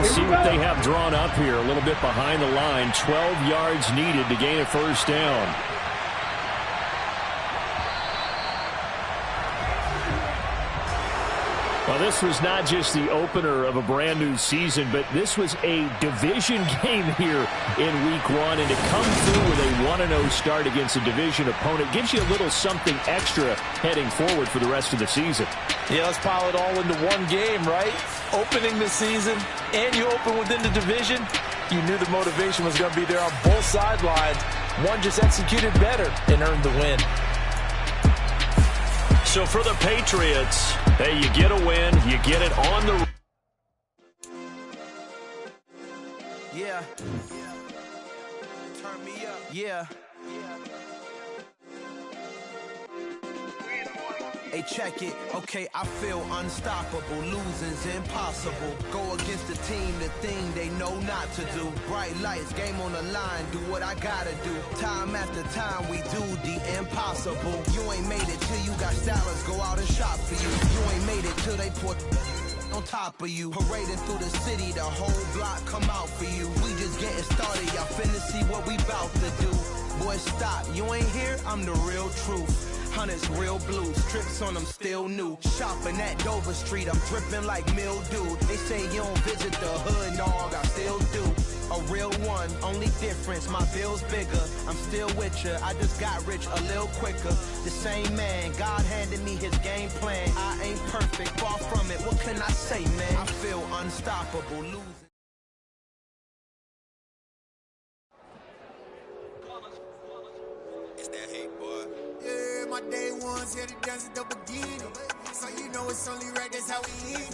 See what they have drawn up here. A little bit behind the line. 12 yards needed to gain a 1st down. Well, this was not just the opener of a brand new season, but this was a division game here in week 1. And to come through with a 1-0 start against a division opponent gives you a little something extra heading forward for the rest of the season. Yeah, let's pile it all into one game, right? Opening the season, and you open within the division. You knew the motivation was going to be there on both sidelines. One just executed better and earned the win. So for the Patriots, hey, you get a win, you get it on the... Yeah. Turn me up. Yeah. Hey, check it. Okay, I feel unstoppable. Losing's impossible. Go against the team, the thing they know not to do. Bright lights, game on the line. Do what I gotta do. Time after time, we do the impossible. You ain't made it till you got stylists go out and shop for you. You ain't made it till they put on top of you. Parading through the city, the whole block come out for you. We just getting started. Y'all finna see what we bout to do. Boy, stop. You ain't here? I'm the real truth. Hunters real blue, strips on them still new. Shopping at Dover Street, I'm dripping like mildew. They say you don't visit the hood, dog, I still do. A real one, only difference, my bill's bigger. I'm still with ya, I just got rich a little quicker. The same man, God handed me his game plan. I ain't perfect, far from it, what can I say, man? I feel unstoppable, losing. It's that hate, boy. Yeah, my day ones here to dance at the beginning. So you know it's only right, that's how we eat.